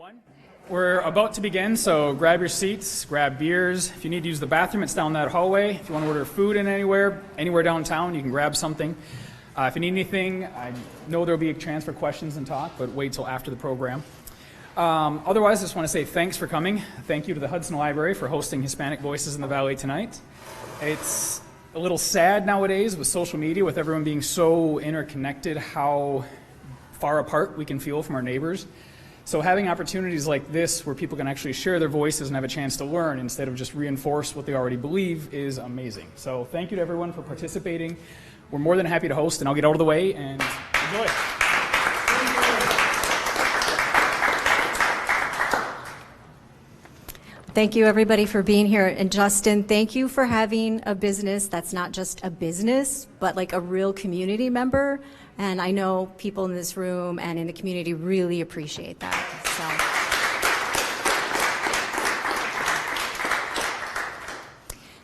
everyone. We're about to begin, so grab your seats, grab beers. If you need to use the bathroom, it's down that hallway. If you want to order food in anywhere downtown, you can grab something. If you need anything, I know there'll be a chance for questions and talk, but wait till after the program. Otherwise, I just want to say thanks for coming. Thank you to the Hudson Library for hosting Hispanic Voices in the Valley tonight. It's a little sad nowadays with social media, with everyone being so interconnected, how far apart we can feel from our neighbors. So having opportunities like this where people can actually share their voices and have a chance to learn instead of just reinforce what they already believe is amazing. So thank you to everyone for participating. We're more than happy to host, and I'll get out of the way and enjoy. Thank you, everybody, for being here. And Justin, thank you for having a business that's not just a business, but like a real community member. And I know people in this room and in the community really appreciate that.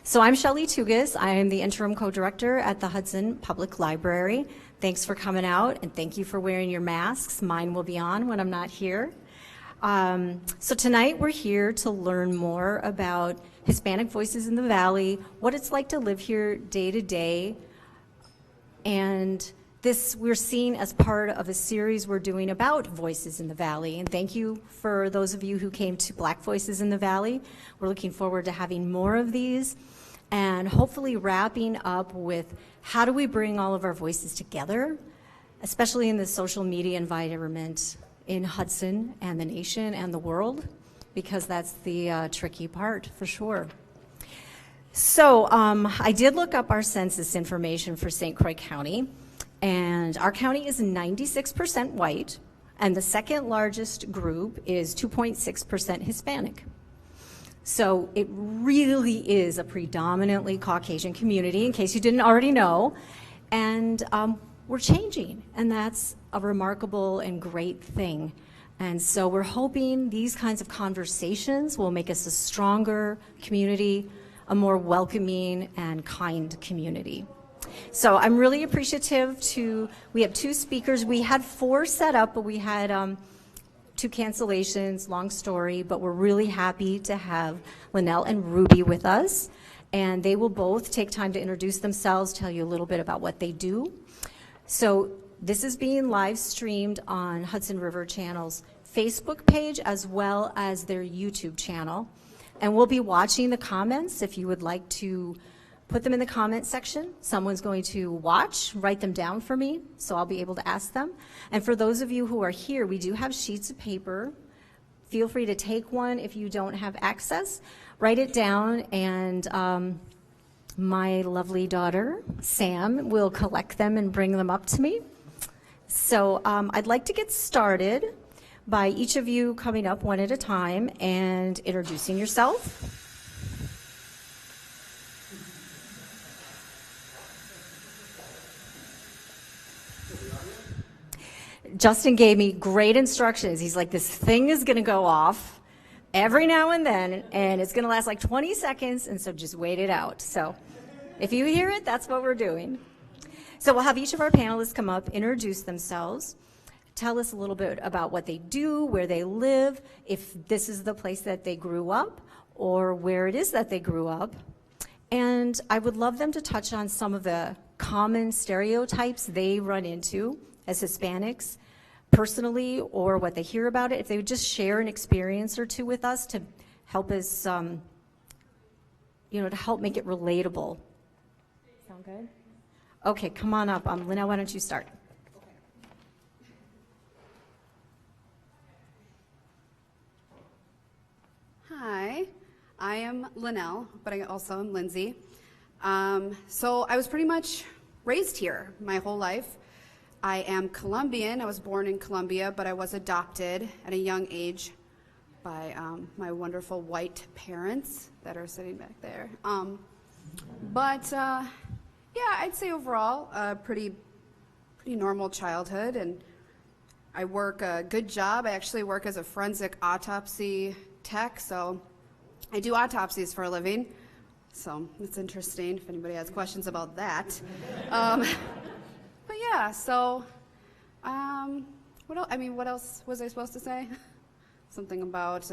So I'm Shelley Tugas. I am the interim co-director at the Hudson Public Library. Thanks for coming out, and thank you for wearing your masks. Mine will be on when I'm not here. So tonight we're here to learn more about Hispanic Voices in the Valley, what it's like to live here day to day, and this we're seeing as part of a series we're doing about Voices in the Valley. And thank you for those of you who came to Black Voices in the Valley. We're looking forward to having more of these and hopefully wrapping up with how do we bring all of our voices together, especially in the social media environment in Hudson and the nation and the world, because that's the tricky part for sure. So I did look up our census information for St. Croix County, and our county is 96% white, and the second largest group is 2.6% Hispanic. So it really is a predominantly Caucasian community, in case you didn't already know, and we're changing, and that's a remarkable and great thing. And so we're hoping these kinds of conversations will make us a stronger community, a more welcoming and kind community. So I'm really appreciative we have two speakers. We had 4 set up, but we had 2 cancellations, long story, but we're really happy to have Linnell and Ruby with us. And they will both take time to introduce themselves, tell you a little bit about what they do. So this is being live streamed on Hudson River Channel's Facebook page as well as their YouTube channel. And we'll be watching the comments. If you would like to put them in the comment section, someone's going to write them down for me, so I'll be able to ask them. And for those of you who are here, we do have sheets of paper. Feel free to take one if you don't have access. Write it down, and my lovely daughter, Sam, will collect them and bring them up to me. So I'd like to get started by each of you coming up one at a time and introducing yourself. Justin gave me great instructions. He's like, this thing is going to go off every now and then, and it's going to last like 20 seconds, and so just wait it out. So if you hear it, that's what we're doing. So we'll have each of our panelists come up, introduce themselves, tell us a little bit about what they do, where they live, if this is the place that they grew up, or where it is that they grew up. And I would love them to touch on some of the common stereotypes they run into as Hispanics personally, or what they hear about it. If they would just share an experience or two with us to help us, to help make it relatable. Sound good? Okay, come on up. Linnell, why don't you start? Hi, I am Linnell, but I also am Lindsay. So I was pretty much raised here my whole life. I am Colombian. I was born in Colombia, but I was adopted at a young age by my wonderful white parents that are sitting back there. Yeah, I'd say overall a pretty normal childhood, and I work a good job. I actually work as a forensic autopsy tech, so I do autopsies for a living. So it's interesting if anybody has questions about that. But yeah, so what else was I supposed to say? Something about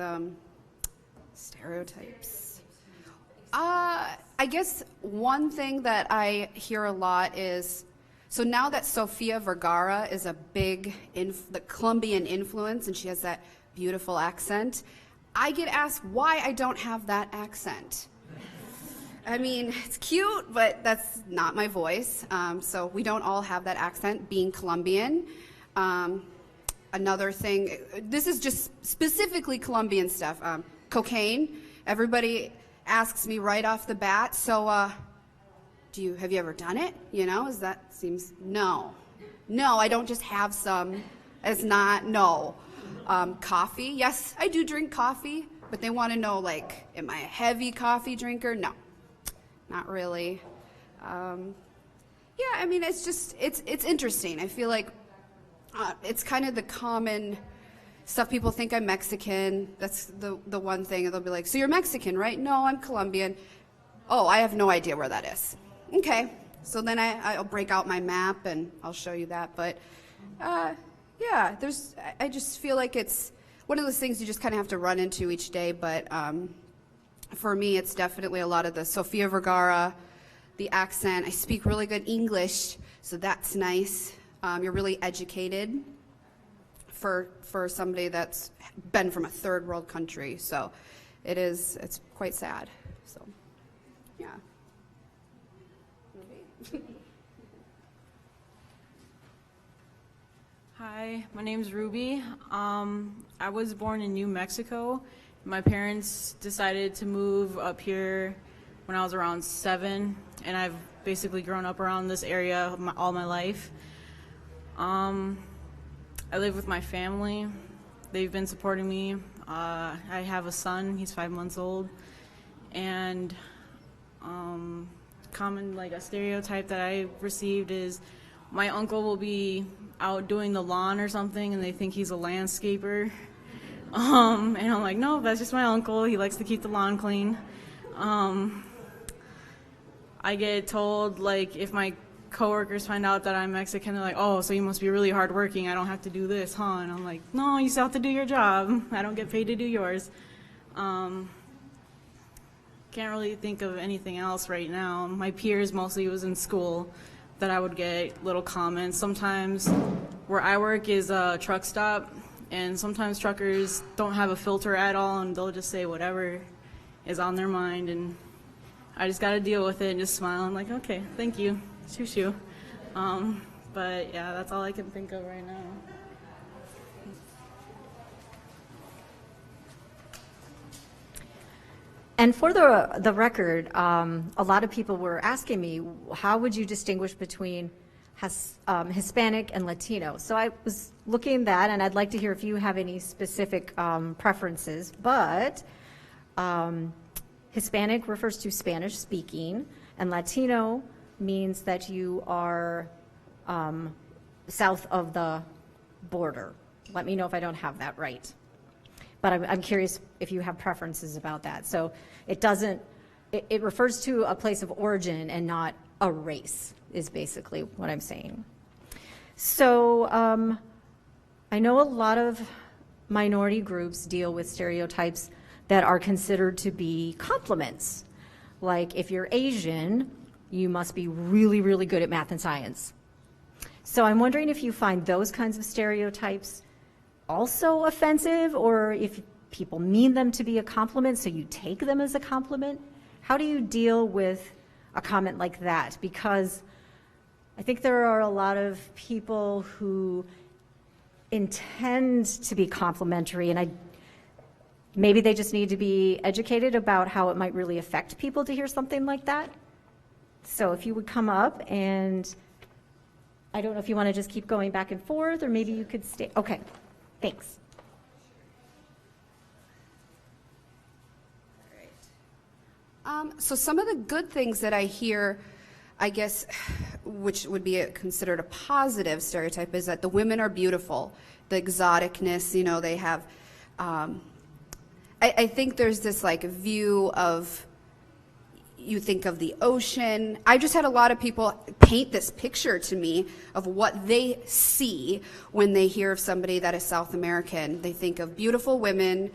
stereotypes. I guess one thing that I hear a lot is, so now that Sofia Vergara is a big the Colombian influence and she has that beautiful accent, I get asked why I don't have that accent. I mean, it's cute, but that's not my voice. So we don't all have that accent, being Colombian. Another thing, this is just specifically Colombian stuff. Cocaine. Everybody asks me right off the bat, so have you ever done it? You know, no. No, I don't just have some. It's not, no. Coffee, yes, I do drink coffee, but they want to know, like, am I a heavy coffee drinker? No, not really. Yeah, I mean, it's interesting. I feel like it's kind of the common stuff. People think I'm Mexican. That's the one thing. They'll be like, so you're Mexican, right? No, I'm Colombian. Oh, I have no idea where that is. Okay. So then I'll break out my map and I'll show you that. But yeah, I just feel like it's one of those things you just kind of have to run into each day. But for me, it's definitely a lot of the Sofia Vergara, the accent. I speak really good English, so that's nice. You're really educated for somebody that's been from a third world country. So it's quite sad. So, yeah. Hi, my name's Ruby. I was born in New Mexico. My parents decided to move up here when I was around 7, and I've basically grown up around this area all my life. I live with my family. They've been supporting me. I have a son, he's 5 months old, and like a stereotype that I received is my uncle will be out doing the lawn or something and they think he's a landscaper. And I'm like, no, that's just my uncle. He likes to keep the lawn clean. I get told, like, if my coworkers find out that I'm Mexican, they're like, oh, so you must be really hardworking. I don't have to do this, huh? And I'm like, no, you still have to do your job. I don't get paid to do yours. Can't really think of anything else right now. My peers mostly was in school that I would get little comments. Sometimes where I work is a truck stop, and sometimes truckers don't have a filter at all, and they'll just say whatever is on their mind, and I just got to deal with it and just smile. I'm like, okay, thank you, shoo-shoo. But yeah, that's all I can think of right now. And for the record, a lot of people were asking me, how would you distinguish between Hispanic and Latino? So I was looking at that, and I'd like to hear if you have any specific preferences. But Hispanic refers to Spanish speaking, and Latino means that you are south of the border. Let me know if I don't have that right. But I'm curious if you have preferences about that. So it refers to a place of origin and not a race, is basically what I'm saying. So I know a lot of minority groups deal with stereotypes that are considered to be compliments. Like, if you're Asian, you must be really, really good at math and science. So I'm wondering if you find those kinds of stereotypes also offensive, or if people mean them to be a compliment, so you take them as a compliment. How do you deal with a comment like that? Because I think there are a lot of people who intend to be complimentary, and maybe they just need to be educated about how it might really affect people to hear something like that. So if you would come up, and I don't know if you want to just keep going back and forth, or maybe you could stay. Okay. Thanks. So some of the good things that I hear, I guess, which would be considered a positive stereotype, is that the women are beautiful, the exoticness, you know, they have, I think there's this like view of, you think of the ocean. I just had a lot of people paint this picture to me of what they see when they hear of somebody that is South American. They think of beautiful women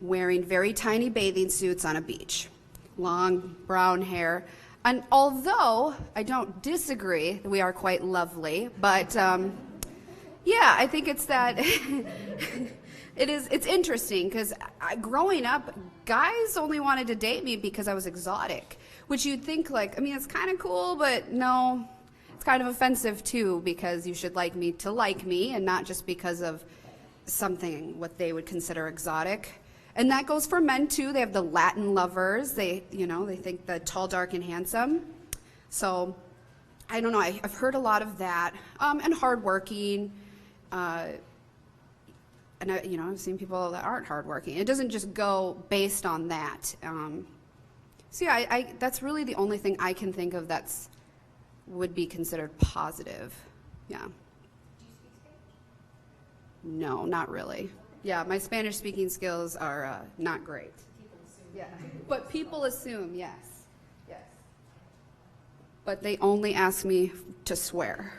wearing very tiny bathing suits on a beach, long brown hair. And although I don't disagree, we are quite lovely, but yeah, I think it's that it's interesting because growing up, guys only wanted to date me because I was exotic, which you'd think like, I mean, it's kind of cool, but no, it's kind of offensive too, because you should like me to like me and not just because of something what they would consider exotic. And that goes for men too. They have the Latin lovers. They think the tall, dark, and handsome. So I don't know. I've heard a lot of that, and hardworking. And I've seen people that aren't hardworking. It doesn't just go based on that. So yeah, that's really the only thing I can think of that's would be considered positive. Yeah. Do you speak Spanish? No, not really. Yeah, my Spanish speaking skills are not great. People assume. Yeah, but people assume, yes. Yes. But they only ask me to swear.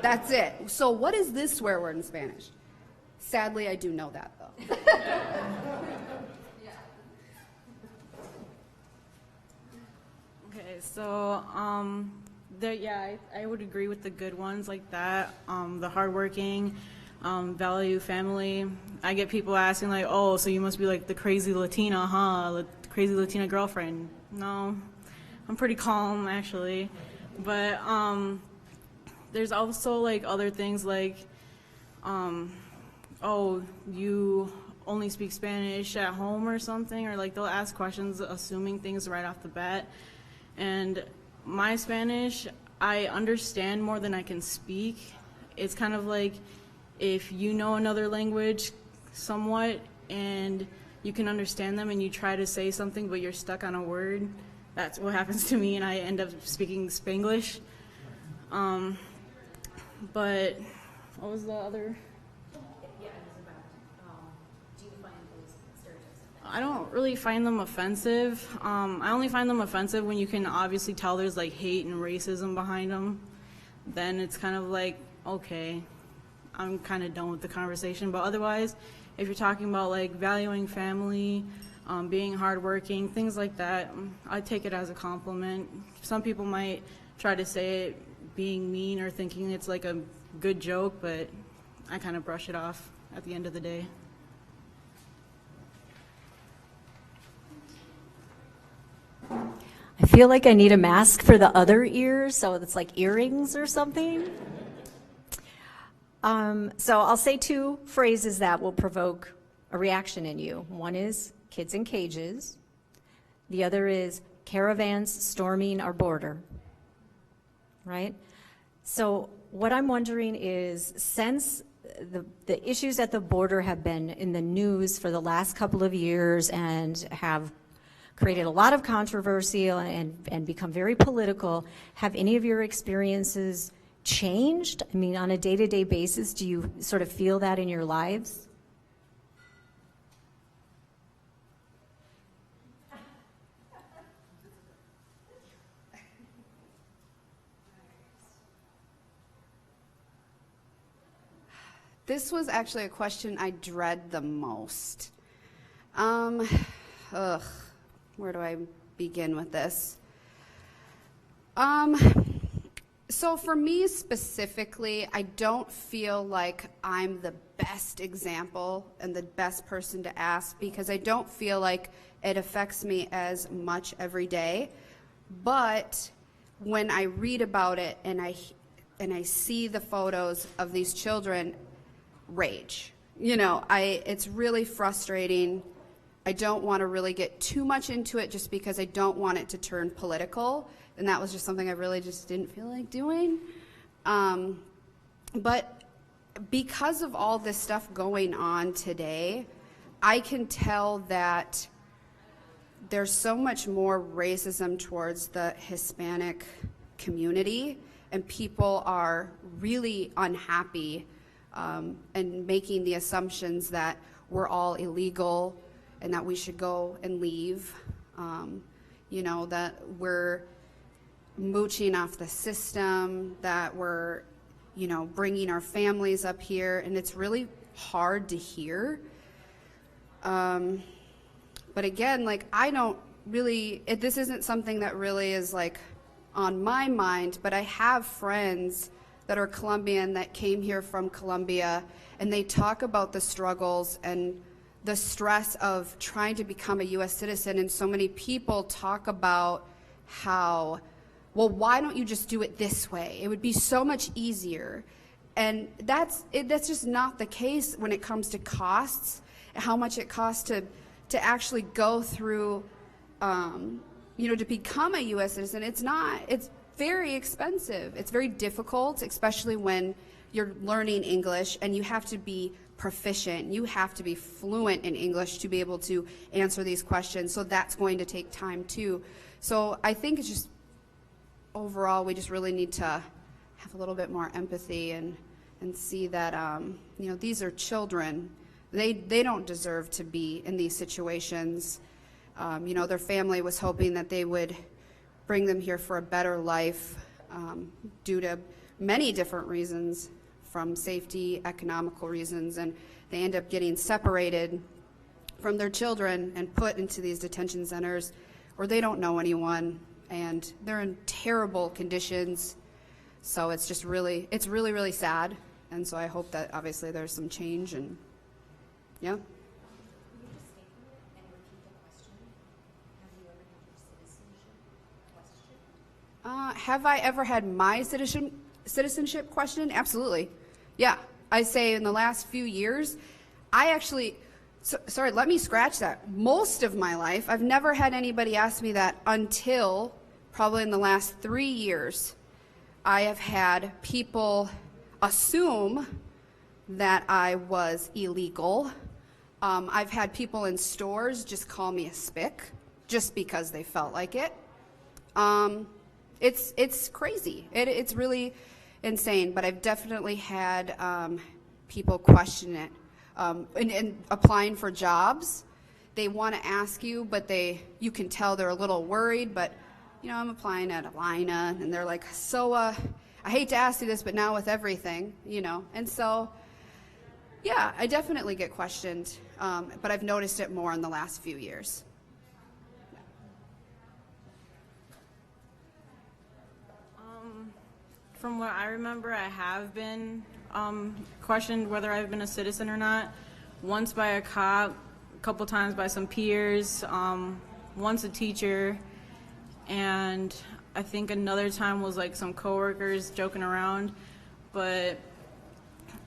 That's it. So what is this swear word in Spanish? Sadly, I do know that, though. Okay, so I would agree with the good ones like that. The hardworking, value family. I get people asking like, "Oh, so you must be like the crazy Latina, huh? The crazy Latina girlfriend?" No, I'm pretty calm actually, but there's also like other things like, "Oh, you only speak Spanish at home or something," or like they'll ask questions assuming things right off the bat. And my Spanish, I understand more than I can speak. It's kind of like if you know another language somewhat and you can understand them and you try to say something but you're stuck on a word, that's what happens to me and I end up speaking Spanglish. But what was the other? I don't really find them offensive. I only find them offensive when you can obviously tell there's like hate and racism behind them. Then it's kind of like, okay, I'm kind of done with the conversation. But otherwise, if you're talking about like valuing family, being hardworking, things like that, I take it as a compliment. Some people might try to say it being mean or thinking it's like a good joke, but I kind of brush it off at the end of the day. I feel like I need a mask for the other ears, so it's like earrings or something. So I'll say two phrases that will provoke a reaction in you. One is kids in cages. The other is caravans storming our border, right? So what I'm wondering is, since the issues at the border have been in the news for the last couple of years and have created a lot of controversy and become very political, have any of your experiences changed? I mean, on a day-to-day basis, do you sort of feel that in your lives? This was actually a question I dread the most. Where do I begin with this? So for me specifically, I don't feel like I'm the best example and the best person to ask, because I don't feel like it affects me as much every day. But when I read about it and I see the photos of these children, rage. It's really frustrating. I don't want to really get too much into it just because I don't want it to turn political, and that was just something I really just didn't feel like doing. But because of all this stuff going on today, I can tell that there's so much more racism towards the Hispanic community, and people are really unhappy and making the assumptions that we're all illegal and that we should go and leave. that we're mooching off the system, that we're, bringing our families up here, and it's really hard to hear. But again, like, I don't really, this isn't something that really is like on my mind, but I have friends that are Colombian that came here from Colombia, and they talk about the struggles and the stress of trying to become a U.S. citizen, and so many people talk about how, well, why don't you just do it this way? It would be so much easier. And that's just not the case when it comes to costs, how much it costs to actually go through, to become a U.S. citizen. It's very expensive. It's very difficult, especially when you're learning English and you have to be proficient. You have to be fluent in English to be able to answer these questions. So that's going to take time too. So I think it's just, overall, we just really need to have a little bit more empathy and see that, these are children. They don't deserve to be in these situations. Their family was hoping that they would bring them here for a better life, due to many different reasons, from safety, economical reasons, and they end up getting separated from their children and put into these detention centers where they don't know anyone, and they're in terrible conditions. So it's really, really sad. And so I hope that obviously there's some change, and yeah. Have I ever had my citizenship question? Absolutely. Yeah. I say in the last few years, I actually, sorry, let me scratch that. Most of my life, I've never had anybody ask me that until probably in the last 3 years. I have had people assume that I was illegal. I've had people in stores just call me a spick just because they felt like it. It's crazy. It's really insane, but I've definitely had people question it. And applying for jobs, they want to ask you, but you can tell they're a little worried, but I'm applying at Alina, and they're like, so I hate to ask you this, but now with everything, and so, yeah, I definitely get questioned, but I've noticed it more in the last few years. From what I remember, I have been questioned whether I've been a citizen or not. Once by a cop, a couple times by some peers, once a teacher, and I think another time was like some coworkers joking around. But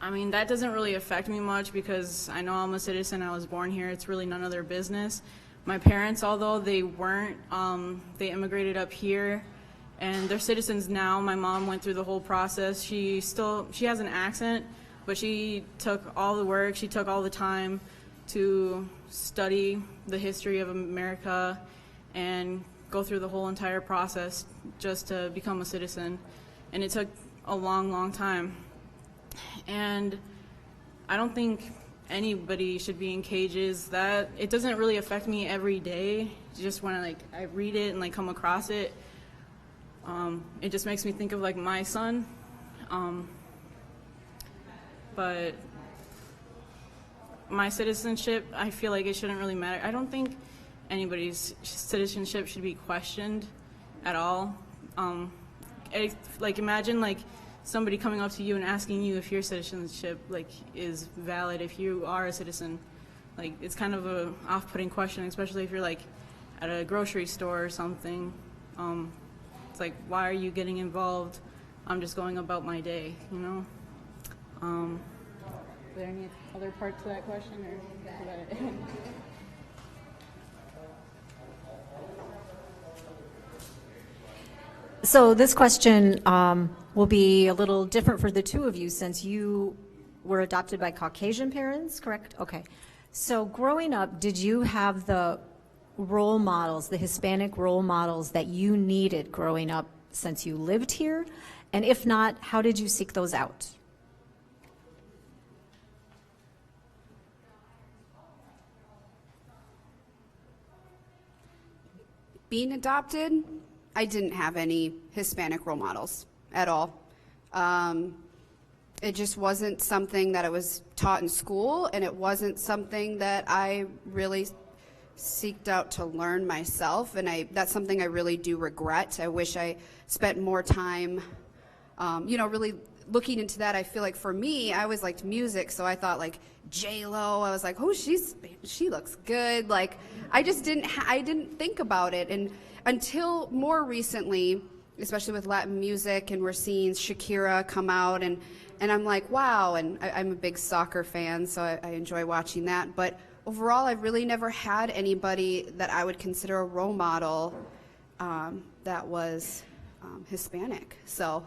I mean, that doesn't really affect me much because I know I'm a citizen. I was born here. It's really none of their business. My parents, although they weren't, they immigrated up here, and they're citizens now. My mom went through the whole process. She has an accent, but she took all the work, she took all the time to study the history of America and go through the whole entire process just to become a citizen. And it took a long, long time. And I don't think anybody should be in cages. That it doesn't really affect me every day. Just when I read it and come across it, it just makes me think of my son. But my citizenship, I feel like it shouldn't really matter. I don't think anybody's citizenship should be questioned at all. Imagine somebody coming up to you and asking you if your citizenship is valid, if you are a citizen. It's kind of a off-putting question, especially if you're at a grocery store or something. It's why are you getting involved? I'm just going about my day, Is there any other part to that question, or is that it? So this question will be a little different for the two of you since you were adopted by Caucasian parents, correct? Okay. So growing up, did you have the role models, the Hispanic role models that you needed growing up since you lived here? And if not, how did you seek those out? being adopted, I didn't have any Hispanic role models at all. It just wasn't something that I was taught in school, and it wasn't something that I really seeked out to learn myself, and that's something I really do regret. I wish I spent more time, really looking into that. I feel like for me, I always liked music, so I thought like J-Lo, I was like, oh, she looks good. Like, I just I didn't think about it, and until more recently, especially with Latin music, and we're seeing Shakira come out, and I'm like, wow, and I'm a big soccer fan, so I enjoy watching that, but overall, I've really never had anybody that I would consider a role model that was Hispanic, so,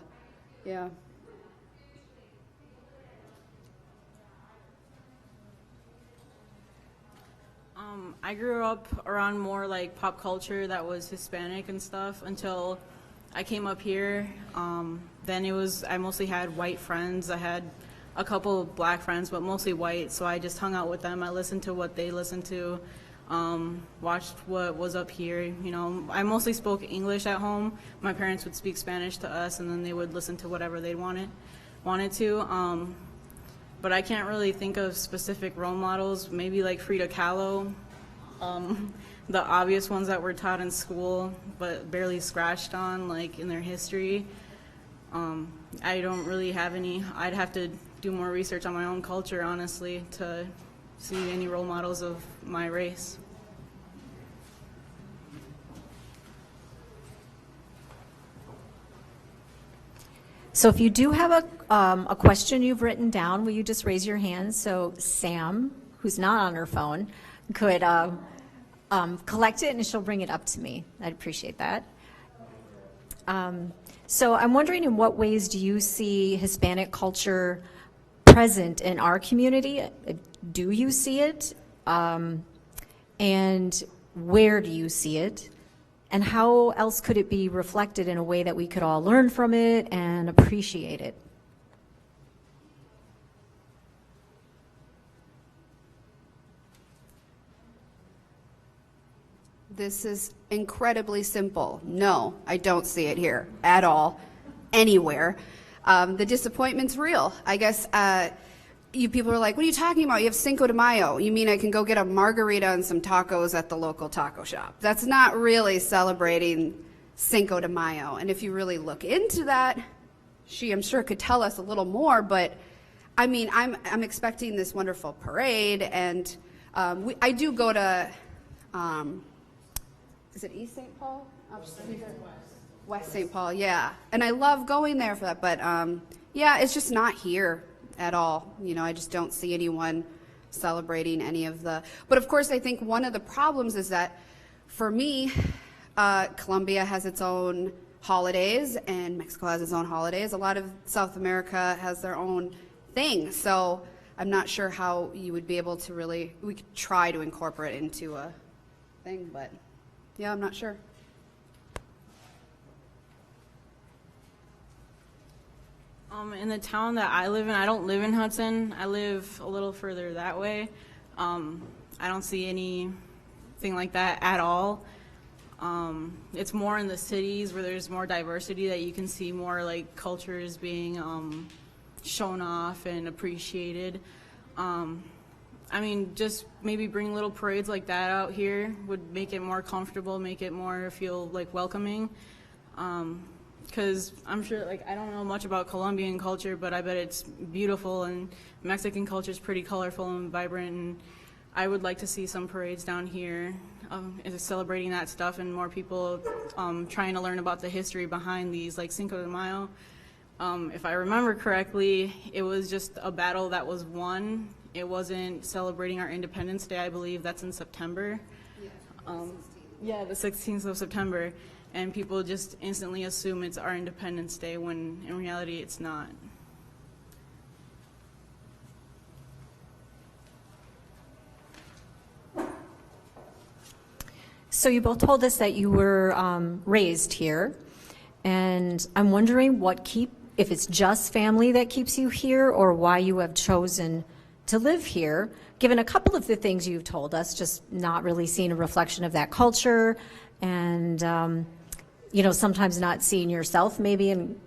yeah. I grew up around more like pop culture that was Hispanic and stuff until I came up here. Then I mostly had white friends. I had a couple of black friends, but mostly white, so I just hung out with them. I listened to what they listened to, watched what was up here. I mostly spoke English at home. My parents would speak Spanish to us, and then they would listen to whatever they wanted to. But I can't really think of specific role models, maybe like Frida Kahlo, the obvious ones that were taught in school but barely scratched on, like in their history. I don't really have any. I'd have to do more research on my own culture, honestly, to see any role models of my race. So if you do have a question you've written down, will you just raise your hand so Sam, who's not on her phone, could collect it and she'll bring it up to me. I'd appreciate that. So I'm wondering, in what ways do you see Hispanic culture present in our community? Do you see it? And where do you see it? And how else could it be reflected in a way that we could all learn from it and appreciate it? This is incredibly simple. No, I don't see it here at all, anywhere. The disappointment's real. I guess you people are like, what are you talking about? You have Cinco de Mayo. You mean I can go get a margarita and some tacos at the local taco shop? That's not really celebrating Cinco de Mayo. And if you really look into that, I'm sure could tell us a little more, but I mean, I'm expecting this wonderful parade, and I do go to, is it East St. Paul? West St. Paul, yeah. And I love going there for that, but yeah, it's just not here at all. I just don't see anyone celebrating any of but of course I think one of the problems is that for me, Colombia has its own holidays and Mexico has its own holidays. A lot of South America has their own thing. So I'm not sure how you would be able to we could try to incorporate it into a thing, but yeah, I'm not sure. In the town that I live in, I don't live in Hudson. I live a little further that way. I don't see anything like that at all. It's more in the cities where there's more diversity that you can see more like cultures being shown off and appreciated. I mean, just maybe bring little parades like that out here would make it more comfortable, make it more feel like welcoming. Because I'm sure, like, I don't know much about Colombian culture, but I bet it's beautiful, and Mexican culture is pretty colorful and vibrant, and I would like to see some parades down here celebrating that stuff, and more people trying to learn about the history behind these, like Cinco de Mayo. If I remember correctly, it was just a battle that was won. It wasn't celebrating our Independence Day. I believe that's in September. Yeah, the 16th of September. And people just instantly assume it's our Independence Day when in reality it's not. So you both told us that you were raised here, and I'm wondering if it's just family that keeps you here, or why you have chosen to live here, given a couple of the things you've told us, just not really seeing a reflection of that culture and, sometimes not seeing yourself maybe in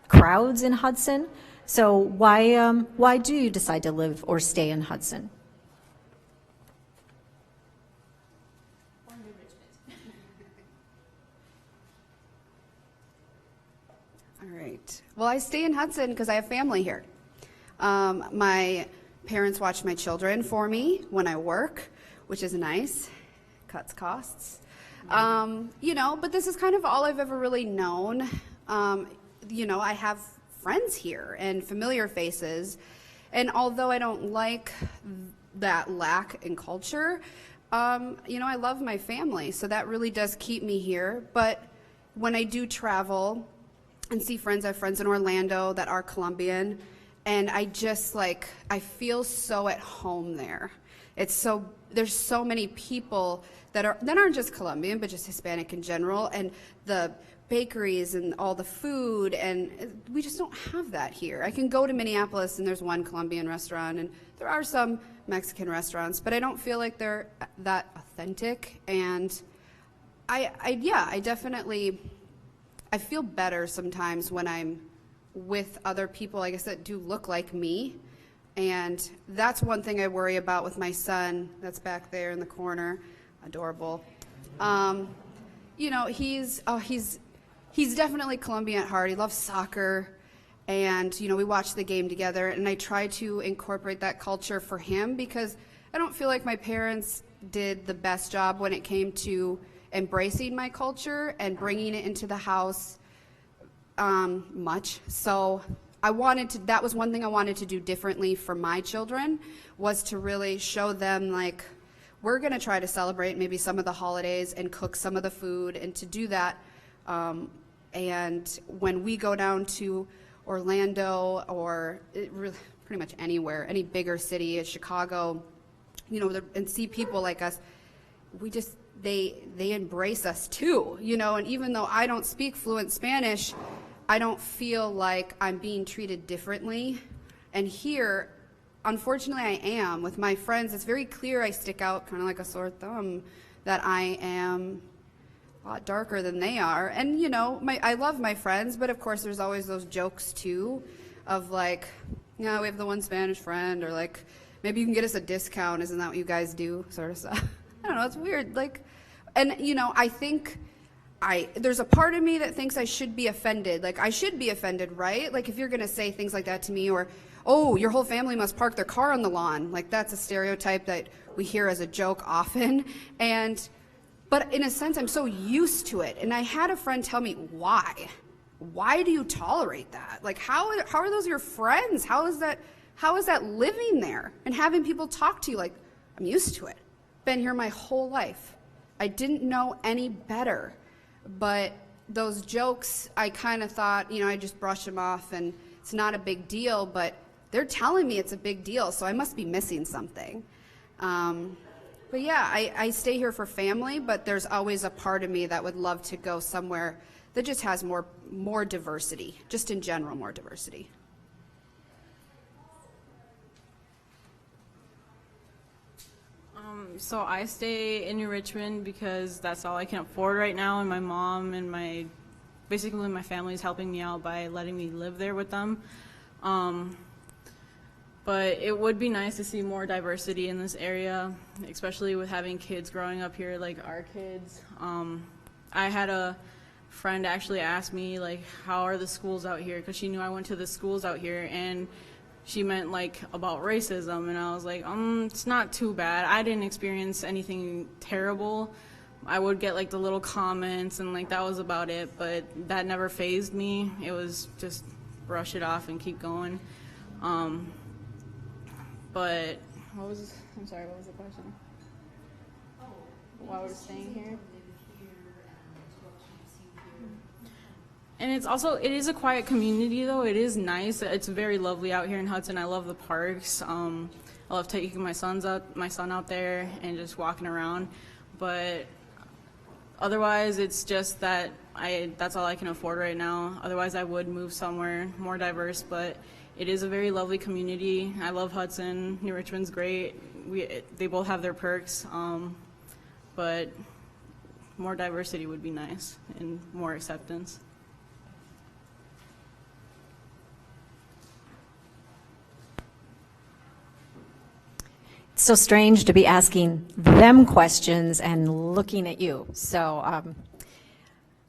crowds in Hudson. So why do you decide to live or stay in Hudson? All right. Well, I stay in Hudson because I have family here. My parents watch my children for me when I work, which is nice. Cuts costs. But this is kind of all I've ever really known. I have friends here and familiar faces. And although I don't like that lack in culture, I love my family. So that really does keep me here. But when I do travel and see friends, I have friends in Orlando that are Colombian. And I just I feel so at home there. There's so many people that aren't just Colombian, but just Hispanic in general, and the bakeries and all the food, and we just don't have that here. I can go to Minneapolis and there's one Colombian restaurant, and there are some Mexican restaurants, but I don't feel like they're that authentic. And I definitely feel better sometimes when I'm with other people, I guess, that do look like me. And that's one thing I worry about with my son that's back there in the corner, adorable. He's definitely Colombian at heart. He loves soccer, and we watch the game together, and I try to incorporate that culture for him because I don't feel like my parents did the best job when it came to embracing my culture and bringing it into the house much. So that was one thing I wanted to do differently for my children, was to really show them we're going to try to celebrate maybe some of the holidays and cook some of the food, and to do that. And when we go down to Orlando or pretty much anywhere, any bigger city, Chicago, and see people like us, they embrace us too, and even though I don't speak fluent Spanish, I don't feel like I'm being treated differently. And here, unfortunately, I am. With my friends, it's very clear I stick out kind of like a sore thumb, that I am a lot darker than they are. And, I love my friends, but of course there's always those jokes too of we have the one Spanish friend, or maybe you can get us a discount. Isn't that what you guys do? Sort of stuff. I don't know. It's weird. And, I think there's a part of me that thinks I should be offended. I should be offended, right? If you're going to say things like that to me, or, oh, your whole family must park their car on the lawn. That's a stereotype that we hear as a joke often. But in a sense, I'm so used to it. And I had a friend tell me, why? Why do you tolerate that? How are those your friends? How is that living there and having people talk to you? I'm used to it. Been here my whole life. I didn't know any better. But those jokes, I kind of thought, I just brush them off and it's not a big deal, but they're telling me it's a big deal, so I must be missing something. But yeah, I stay here for family, but there's always a part of me that would love to go somewhere that just has more diversity, just in general, more diversity. So I stay in New Richmond because that's all I can afford right now, and my mom and basically my family is helping me out by letting me live there with them. But it would be nice to see more diversity in this area, especially with having kids growing up here like our kids. I had a friend actually ask me how are the schools out here, because she knew I went to the schools out here, and she meant about racism, and I was like, it's not too bad. I didn't experience anything terrible. I would get the little comments, and that was about it, but that never fazed me. It was just brush it off and keep going. But what was the question? Why we're staying here? And it is a quiet community, though. It is nice. It's very lovely out here in Hudson. I love the parks. I love taking my son out there and just walking around. But otherwise, it's just that that's all I can afford right now. Otherwise, I would move somewhere more diverse. But it is a very lovely community. I love Hudson. New Richmond's great. They both have their perks, but more diversity would be nice and more acceptance. It's so strange to be asking them questions and looking at you. So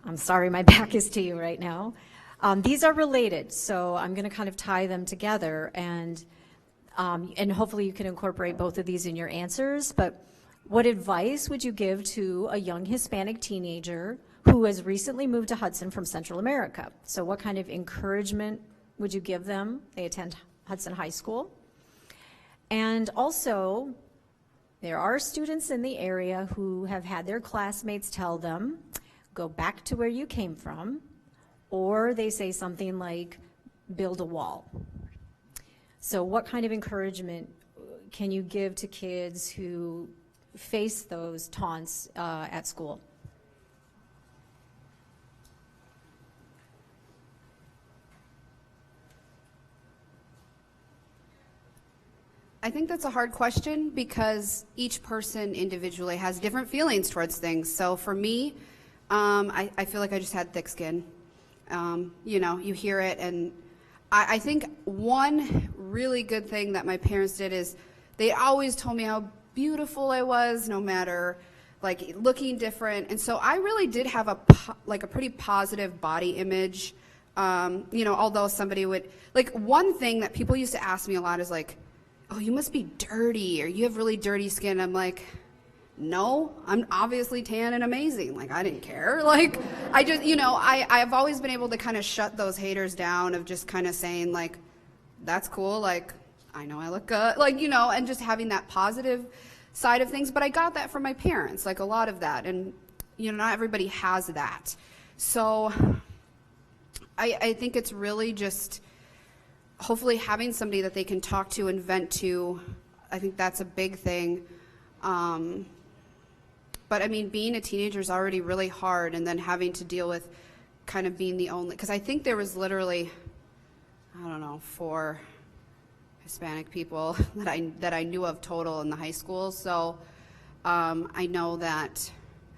I'm sorry my back is to you right now. These are related, so I'm going to kind of tie them together, and hopefully you can incorporate both of these in your answers. But what advice would you give to a young Hispanic teenager who has recently moved to Hudson from Central America? So what kind of encouragement would you give them? They attend Hudson High School. And also, there are students in the area who have had their classmates tell them, go back to where you came from, or they say something like, build a wall. So what kind of encouragement can you give to kids who face those taunts at school? I think that's a hard question because each person individually has different feelings towards things. So for me, I feel like I just had thick skin. You know, you hear it, and I think one really good thing that my parents did is they always told me how beautiful I was, no matter like looking different. And so I really did have a pretty positive body image. You know, although somebody would, like, one thing that people used to ask me a lot is like, oh, you must be dirty, or you have really dirty skin. I'm like, no, I'm obviously tan and amazing. Like, I didn't care. Like, I just, you know, I've always been able to kind of shut those haters down of just kind of saying, like, that's cool. Like, I know I look good. Like, you know, and just having that positive side of things. But I got that from my parents, like a lot of that. And, you know, not everybody has that. So I think it's really just hopefully having somebody that they can talk to and vent to. I think that's a big thing. But I mean, being a teenager is already really hard, and then having to deal with kind of being the only, because I think there was literally, I don't know, 4 Hispanic people that I knew of total in the high school. So I know that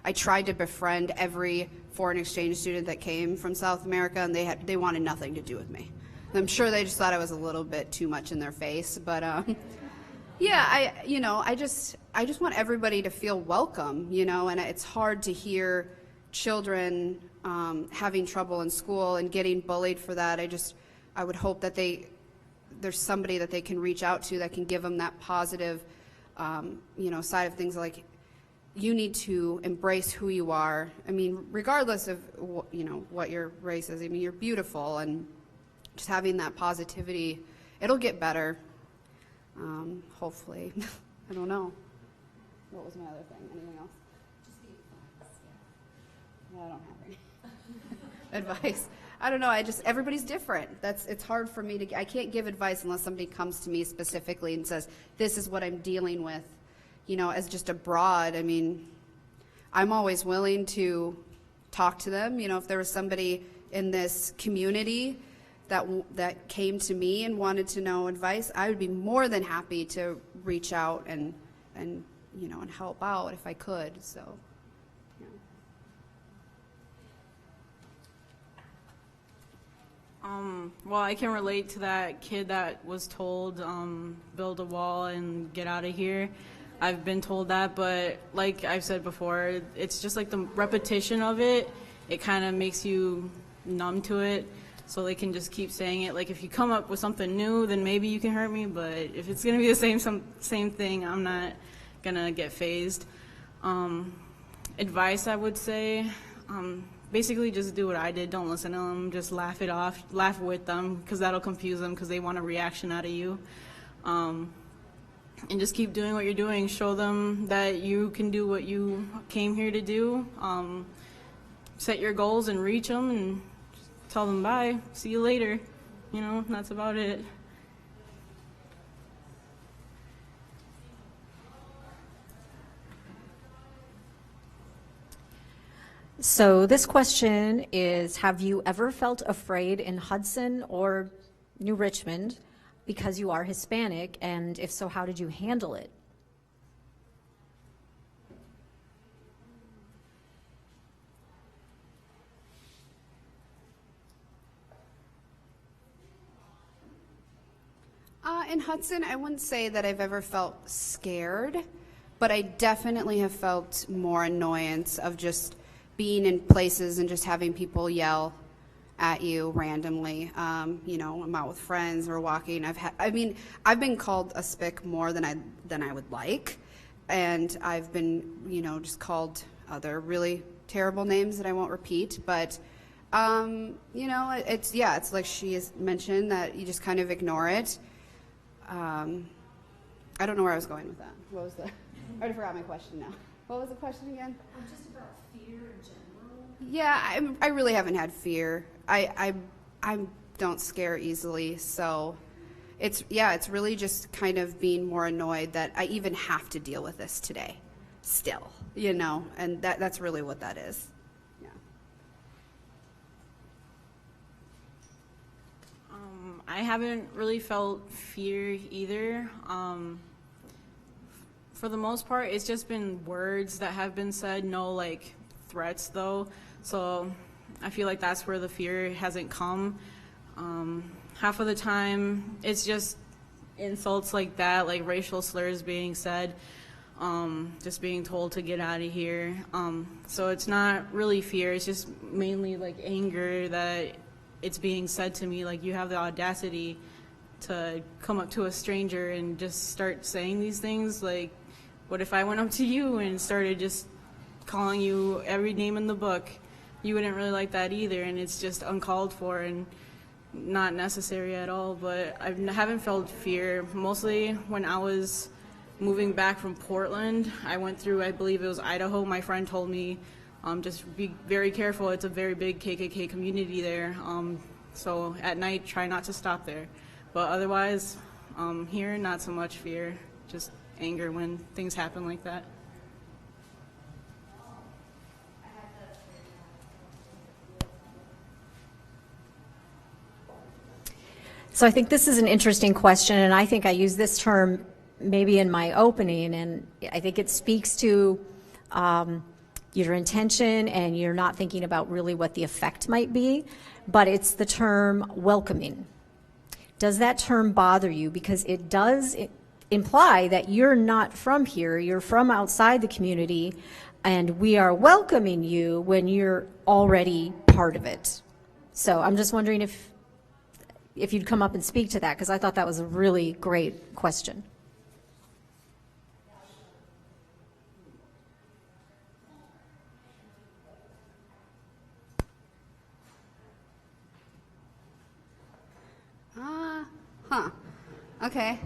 I tried to befriend every foreign exchange student that came from South America, and they wanted nothing to do with me. I'm sure they just thought I was a little bit too much in their face, but yeah, I just want everybody to feel welcome, you know, and it's hard to hear children having trouble in school and getting bullied for that. I would hope that there's somebody that they can reach out to that can give them that positive, you know, side of things, like, you need to embrace who you are. I mean, regardless of, you know, what your race is, I mean, you're beautiful, and just having that positivity, it'll get better. Hopefully. I don't know. What was my other thing? Anything else? Yeah, I don't have any advice. I don't know. Everybody's different. It's hard for me I can't give advice unless somebody comes to me specifically and says, this is what I'm dealing with, you know, as just a broad. I mean, I'm always willing to talk to them. You know, if there was somebody in this community that came to me and wanted to know advice, I would be more than happy to reach out and you know, and help out if I could. So, yeah. Well, I can relate to that kid that was told, build a wall and get out of here. I've been told that, but like I've said before, it's just like the repetition of it. It kind of makes you numb to it. So they can just keep saying it. Like, if you come up with something new, then maybe you can hurt me. But if it's going to be the same thing, I'm not going to get fazed. Advice, I would say, basically just do what I did. Don't listen to them. Just laugh it off. Laugh with them, because that'll confuse them, because they want a reaction out of you. And just keep doing what you're doing. Show them that you can do what you came here to do. Set your goals and reach them, and tell them bye, see you later. You know, that's about it. So this question is, have you ever felt afraid in Hudson or New Richmond because you are Hispanic? And if so, how did you handle it? In Hudson, I wouldn't say that I've ever felt scared, but I definitely have felt more annoyance of just being in places and just having people yell at you randomly. You know, I'm out with friends or walking. I've been called a spick more than I would like, and I've been, you know, just called other really terrible names that I won't repeat. But you know, it's like she has mentioned, that you just kind of ignore it. I don't know where I was going with that. What was the? I already forgot my question now. What was the question again? Just about fear in general. Yeah, I really haven't had fear. I don't scare easily, so it's really just kind of being more annoyed that I even have to deal with this today, still, you know, and that's really what that is. Yeah. I haven't really felt fear either. For the most part, it's just been words that have been said, no like threats though. So I feel like that's where the fear hasn't come. Half of the time, it's just insults like that, like racial slurs being said, just being told to get out of here. So it's not really fear, it's just mainly like anger that it's being said to me, like you have the audacity to come up to a stranger and just start saying these things. Like, what if I went up to you and started just calling you every name in the book? You wouldn't really like that either, and it's just uncalled for and not necessary at all. But I haven't felt fear. Mostly when I was moving back from Portland, I went through, I believe it was Idaho. My friend told me, just be very careful. It's a very big KKK community there. So at night, try not to stop there. But otherwise, here, not so much fear, just anger when things happen like that. So I think this is an interesting question, and I think I use this term maybe in my opening, and I think it speaks to your intention, and you're not thinking about really what the effect might be, but it's the term welcoming. Does that term bother you? Because it does imply that you're not from here, you're from outside the community, and we are welcoming you when you're already part of it. So I'm just wondering if you'd come up and speak to that, because I thought that was a really great question. Okay.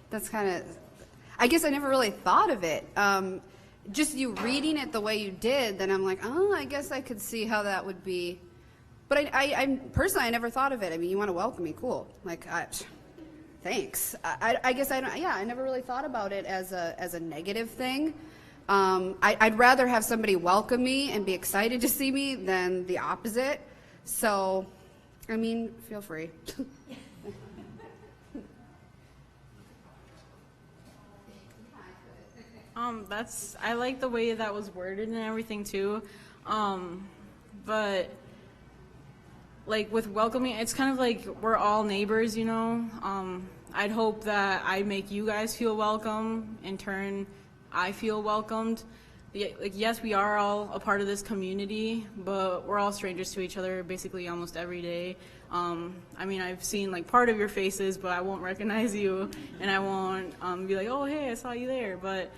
That's kind of, I guess I never really thought of it. Just you reading it the way you did, then I'm like, oh, I guess I could see how that would be. But I personally, I never thought of it. I mean, you want to welcome me, cool. Like, thanks. I guess I don't, yeah, I never really thought about it as a negative thing. I'd rather have somebody welcome me and be excited to see me than the opposite. So, I mean, feel free. I like the way that was worded and everything too. But like with welcoming, it's kind of like we're all neighbors, you know. I'd hope that I make you guys feel welcome. In turn, I feel welcomed. Like, yes, we are all a part of this community, but we're all strangers to each other basically almost every day. I mean, I've seen like part of your faces, but I won't recognize you, and I won't be like, oh, hey, I saw you there. But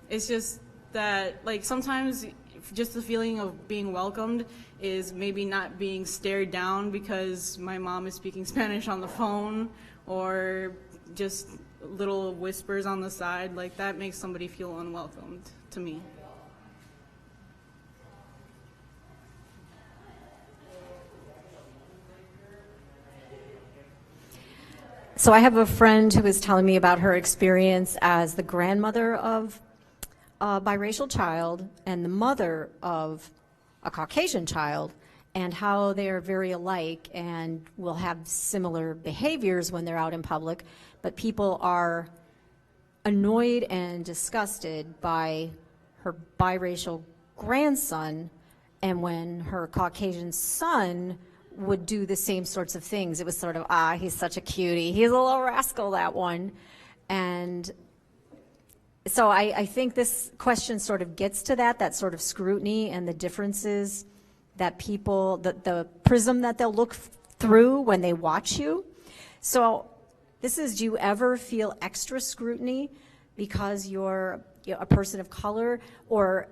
it's just that, like, sometimes just the feeling of being welcomed is maybe not being stared down because my mom is speaking Spanish on the phone, or just little whispers on the side. Like, that makes somebody feel unwelcomed to me. So I have a friend who was telling me about her experience as the grandmother of a biracial child and the mother of a Caucasian child, and how they are very alike and will have similar behaviors when they're out in public, but people are annoyed and disgusted by her biracial grandson, and when her Caucasian son would do the same sorts of things, it was sort of, he's such a cutie. He's a little rascal, that one. And so I think this question sort of gets to that sort of scrutiny and the differences that people, the prism that they'll look through when they watch you. So this is, do you ever feel extra scrutiny because you're a person of color, or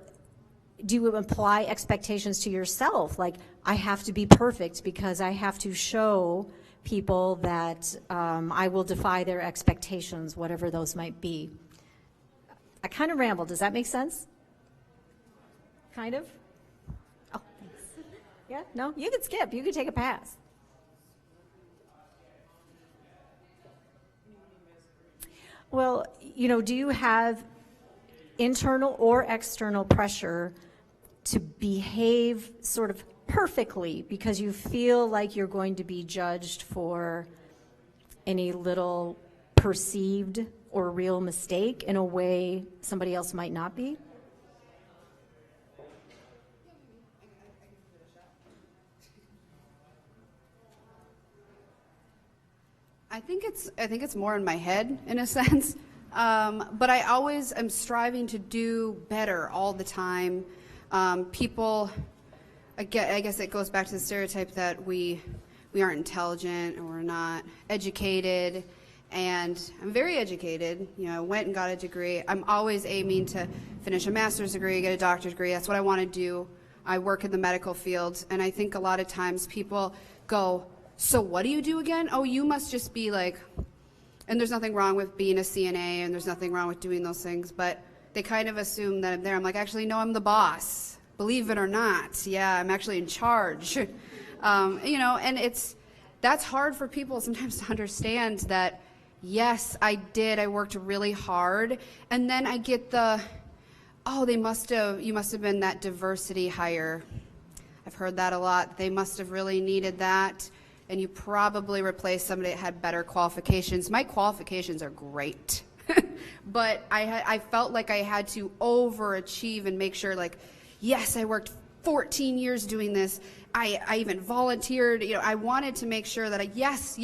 do you apply expectations to yourself? Like, I have to be perfect because I have to show people that I will defy their expectations, whatever those might be. I kind of rambled. Does that make sense? Kind of? Oh, thanks. Yeah? No? You can skip. You can take a pass. Well, do you have internal or external pressure to behave sort of perfectly because you feel like you're going to be judged for any little perceived or real mistake in a way somebody else might not be? I think it's more in my head in a sense, but I always am striving to do better all the time. People, I guess it goes back to the stereotype that we aren't intelligent or we're not educated, and I'm very educated. I went and got a degree. I'm always aiming to finish a master's degree, get a doctorate degree. That's what I want to do. I work in the medical field, and I think a lot of times people go, so what do you do again? Oh, you must just be like, and there's nothing wrong with being a CNA, and there's nothing wrong with doing those things, but they kind of assume that I'm there. I'm like, actually, no, I'm the boss. Believe it or not. Yeah, I'm actually in charge. And that's hard for people sometimes to understand that, yes, I did. I worked really hard. And then I get you must have been that diversity hire. I've heard that a lot. They must have really needed that. And you probably replaced somebody that had better qualifications. My qualifications are great. But I felt like I had to overachieve and make sure, like, yes, I worked 14 years doing this. I even volunteered. I wanted to make sure that yes,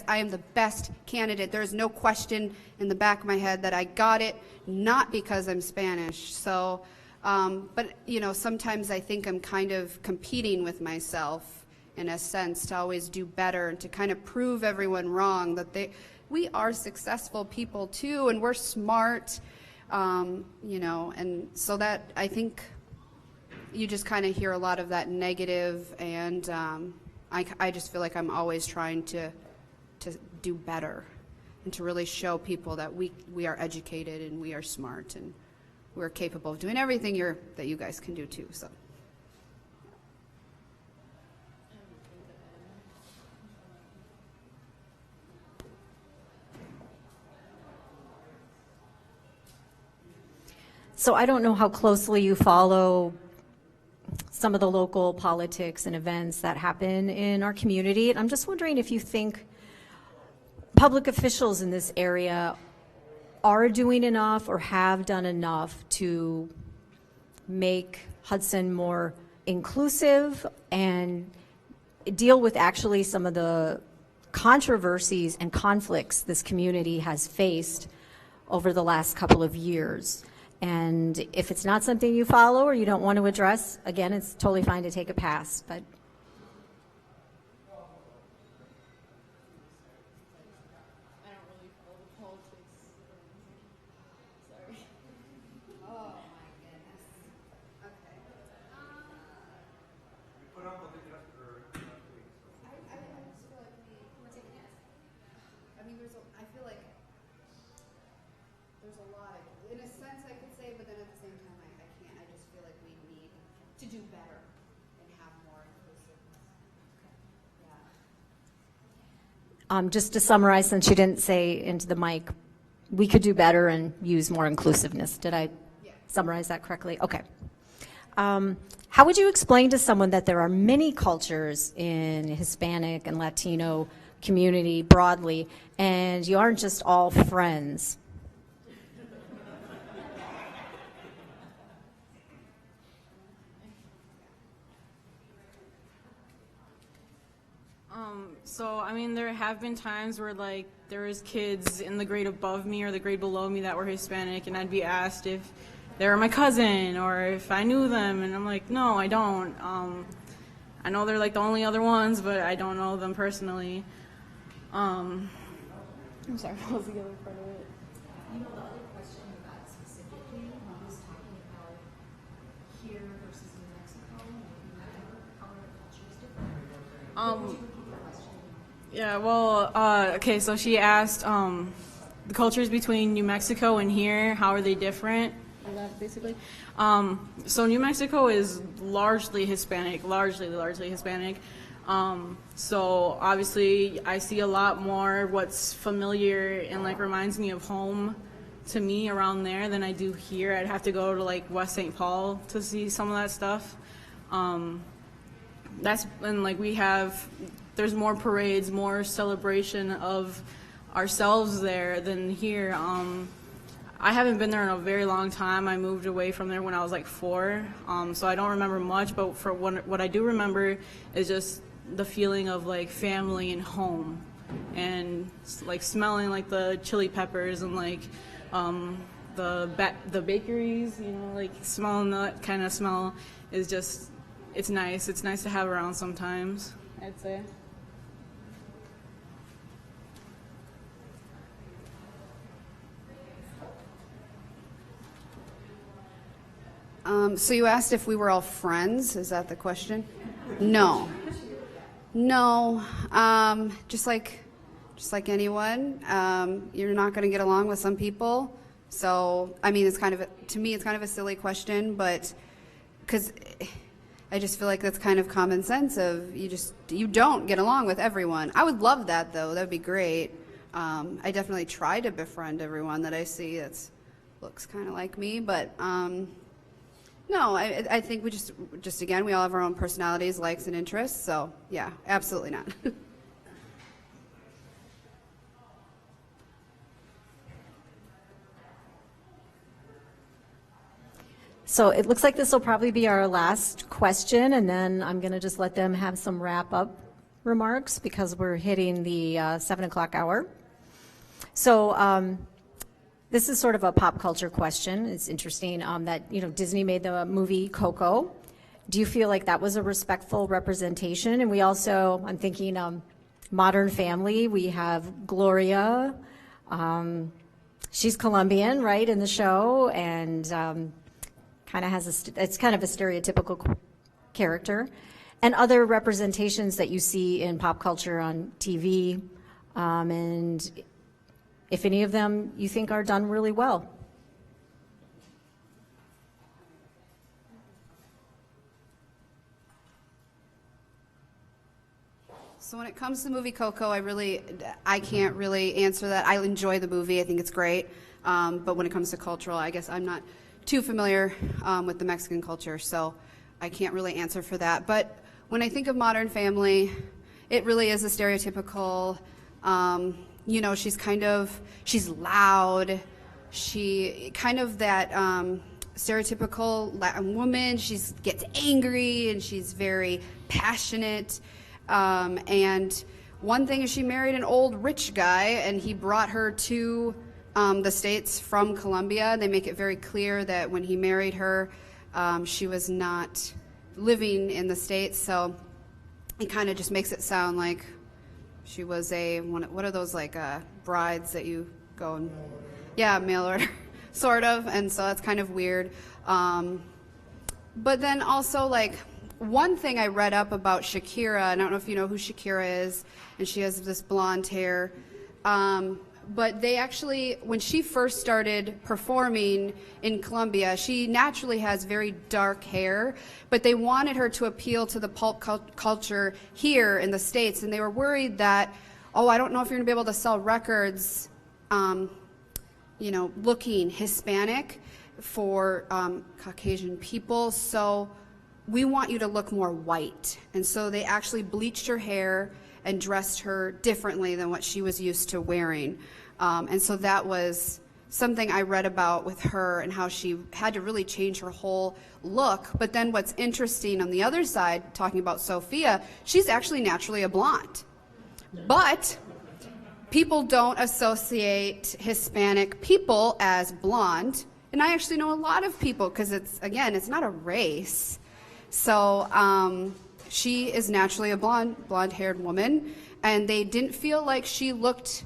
I am the best candidate. There's no question in the back of my head that I got it, not because I'm Spanish. So, but sometimes I think I'm kind of competing with myself in a sense to always do better and to kind of prove everyone wrong that we are successful people too, and we're smart, and so that I think you just kind of hear a lot of that negative, and I just feel like I'm always trying to do better and to really show people that we are educated and we are smart and we're capable of doing everything that you guys can do too. So. So I don't know how closely you follow some of the local politics and events that happen in our community. And I'm just wondering if you think public officials in this area are doing enough or have done enough to make Hudson more inclusive and deal with actually some of the controversies and conflicts this community has faced over the last couple of years. And if it's not something you follow or you don't want to address, again, it's totally fine to take a pass. But I don't really follow the politics. Sorry. Oh my goodness. Okay. Put up with it just for I just feel like we want to take a guess. I mean, I feel like there's a lot of, in a sense I could say, but then at the same time I can't. I just feel like we need to do better and have more inclusiveness. Yeah. just to summarize, since you didn't say into the mic, we could do better and use more inclusiveness. Did I summarize that correctly? Okay. How would you explain to someone that there are many cultures in Hispanic and Latino community broadly, and you aren't just all friends? So, I mean, there have been times where, like, there was kids in the grade above me or the grade below me that were Hispanic, and I'd be asked if they were my cousin or if I knew them, and I'm like, no, I don't. I know they're, like, the only other ones, but I don't know them personally. I'm sorry, what was the other part of it? You know, the other question you got specifically when I was talking about here versus New Mexico, and how our culture is different. Yeah, well, okay, so she asked the cultures between New Mexico and here, how are they different? Is that basically? So New Mexico is largely Hispanic, largely Hispanic. So obviously I see a lot more what's familiar and like reminds me of home to me around there than I do here. I'd have to go to like West St. Paul to see some of that stuff. And like there's more parades, more celebration of ourselves there than here. I haven't been there in a very long time. I moved away from there when I was like 4, so I don't remember much, but for what I do remember is just the feeling of like family and home, and like smelling like the chili peppers and like the bakeries, you know, like smelling that kind of smell is just, it's nice. It's nice to have around sometimes, I'd say. So you asked if we were all friends. Is that the question? No. No. Just like anyone, you're not going to get along with some people. So, I mean, to me, it's kind of a silly question, but because I just feel like that's kind of common sense of you don't get along with everyone. I would love that, though. That would be great. I definitely try to befriend everyone that I see that looks kind of like me, but no, I think we just again, we all have our own personalities, likes, and interests. So, yeah, absolutely not. So it looks like this will probably be our last question, and then I'm going to just let them have some wrap-up remarks because we're hitting the 7 o'clock hour. So this is sort of a pop culture question. It's interesting that, you know, Disney made the movie Coco. Do you feel like that was a respectful representation? And we also, I'm thinking Modern Family, we have Gloria. She's Colombian, right, in the show, and kind of has it's kind of a stereotypical character. And other representations that you see in pop culture on TV, and if any of them you think are done really well. So when it comes to the movie Coco, I can't really answer that. I enjoy the movie. I think it's great. But when it comes to cultural, I guess I'm not too familiar with the Mexican culture, so I can't really answer for that. But when I think of Modern Family, it really is a stereotypical, you know, she's loud. She kind of that stereotypical Latin woman. She gets angry and she's very passionate. And one thing is she married an old rich guy, and he brought her to the States from Colombia. They make it very clear that when he married her, she was not living in the States. So it kind of just makes it sound like she was what are those, like brides that you go and, yeah, mail order, sort of. And so that's kind of weird. But then also, like, one thing I read up about Shakira, and I don't know if you know who Shakira is, and she has this blonde hair. But they actually, when she first started performing in Colombia, she naturally has very dark hair, but they wanted her to appeal to the pulp culture here in the States, and they were worried that, oh, I don't know if you're going to be able to sell records, you know, looking Hispanic for Caucasian people, so we want you to look more white. And so they actually bleached her hair and dressed her differently than what she was used to wearing. And so that was something I read about with her and how she had to really change her whole look. But then what's interesting on the other side, talking about Sophia, she's actually naturally a blonde. But people don't associate Hispanic people as blonde. And I actually know a lot of people because it's not a race. So she is naturally a blonde-haired woman, and they didn't feel like she looked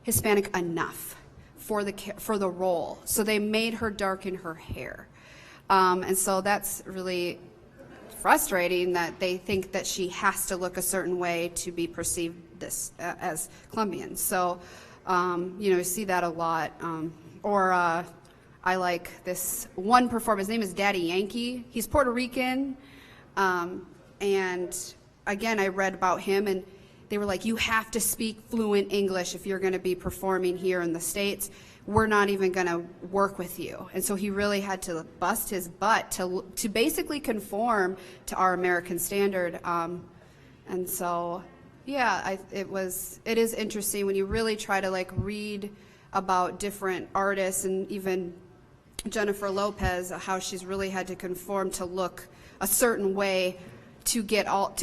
Hispanic enough for the role. So they made her darken her hair. And so that's really frustrating that they think that she has to look a certain way to be perceived as Colombian. So, you see that a lot. I like this one performer. His name is Daddy Yankee. He's Puerto Rican. And again, I read about him, and they were like, you have to speak fluent English if you're going to be performing here in the States. We're not even going to work with you. And so he really had to bust his butt to basically conform to our American standard. And so, yeah, it is interesting when you really try to like about different artists, and even Jennifer Lopez, how she's really had to conform to look a certain way to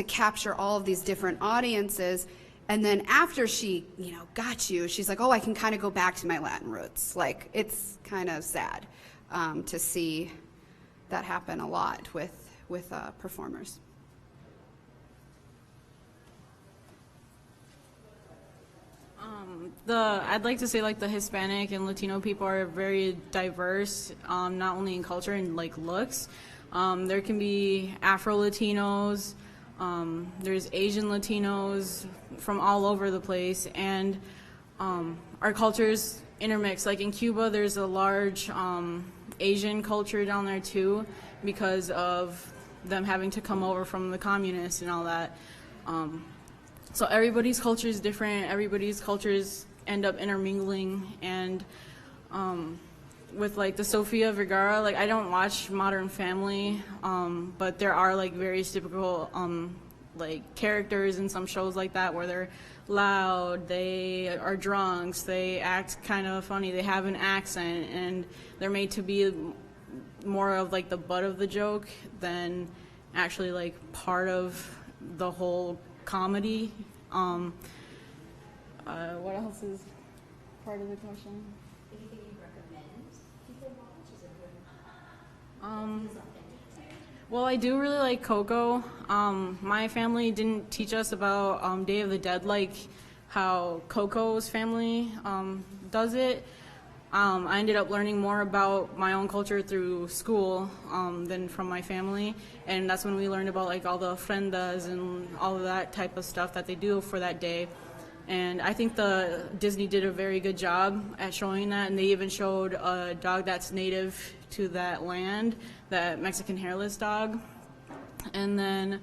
capture all of these different audiences. And then after she, got you, she's like, oh, I can kind of go back to my Latin roots. Like, it's kind of sad to see that happen a lot with performers. I'd like to say like the Hispanic and Latino people are very diverse, not only in culture and like looks. There can be Afro-Latinos, there's Asian Latinos from all over the place, and our cultures intermix. Like in Cuba, there's a large Asian culture down there too, because of them having to come over from the communists and all that. So everybody's culture is different, everybody's cultures end up intermingling, and with like the Sofia Vergara, like I don't watch Modern Family, but there are like very typical like characters in some shows like that where they're loud, they are drunks, they act kind of funny, they have an accent, and they're made to be more of like the butt of the joke than actually like part of the whole comedy. What else is part of the question? Anything you recommend people watch? Is it good? Well, I do really like Coco. My family didn't teach us about Day of the Dead like how Coco's family does it. I ended up learning more about my own culture through school than from my family, and that's when we learned about like all the ofrendas and all of that type of stuff that they do for that day. And I think Disney did a very good job at showing that, and they even showed a dog that's native to that land, that Mexican hairless dog. And then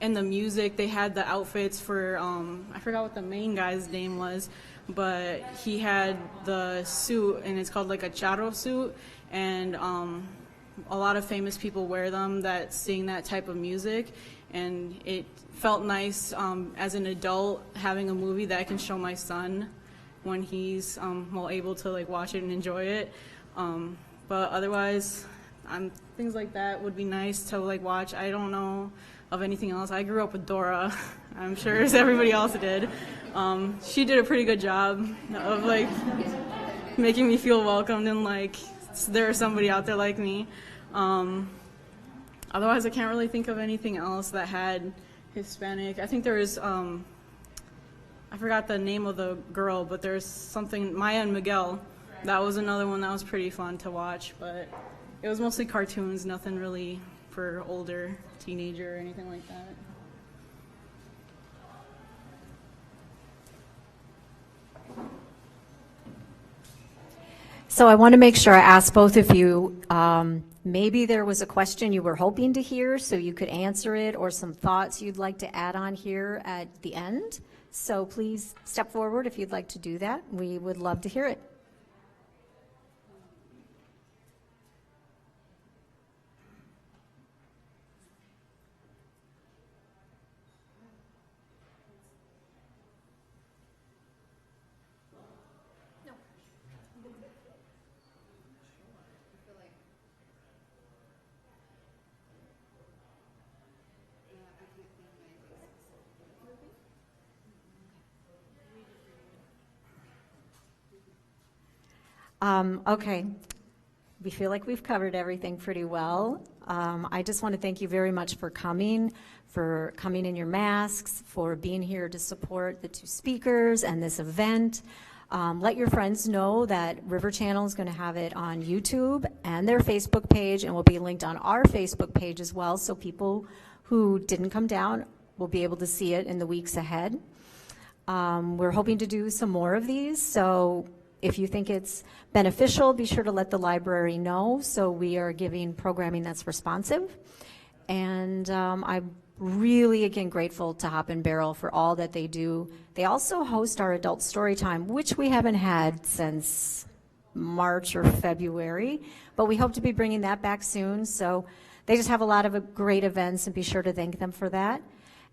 in the music, they had the outfits for, I forgot what the main guy's name was, but he had the suit, and it's called like a charro suit, and a lot of famous people wear them that sing that type of music, and it felt nice as an adult having a movie that I can show my son when he's able to like watch it and enjoy it. But otherwise, things like that would be nice to like watch. I don't know of anything else. I grew up with Dora. I'm sure as everybody else did. She did a pretty good job of like making me feel welcomed and like there's somebody out there like me. Otherwise, I can't really think of anything else that had Hispanic. I think there was, I forgot the name of the girl, but there's something, Maya and Miguel. That was another one that was pretty fun to watch, but it was mostly cartoons, nothing really for older teenager or anything like that. So I want to make sure I ask both of you, maybe there was a question you were hoping to hear so you could answer it, or some thoughts you'd like to add on here at the end. So please step forward if you'd like to do that. We would love to hear it. Okay. We feel like we've covered everything pretty well. I just want to thank you very much for coming in your masks, for being here to support the two speakers and this event. Let your friends know that River Channel is going to have it on YouTube and their Facebook page, and will be linked on our Facebook page as well, so people who didn't come down will be able to see it in the weeks ahead. We're hoping to do some more of these, so if you think it's beneficial, be sure to let the library know, so we are giving programming that's responsive. And I'm really, again, grateful to Hop and Barrel for all that they do. They also host our adult story time, which we haven't had since March or February, but we hope to be bringing that back soon. So they just have a lot of great events, and be sure to thank them for that.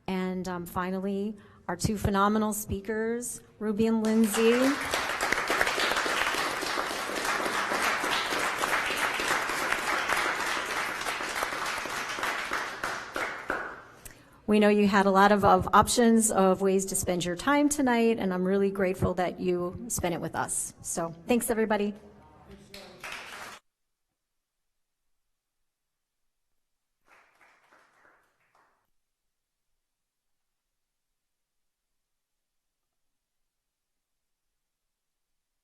And finally, our two phenomenal speakers, Ruby and Lindsay. We know you had a lot of options of ways to spend your time tonight, and I'm really grateful that you spent it with us. So thanks, everybody.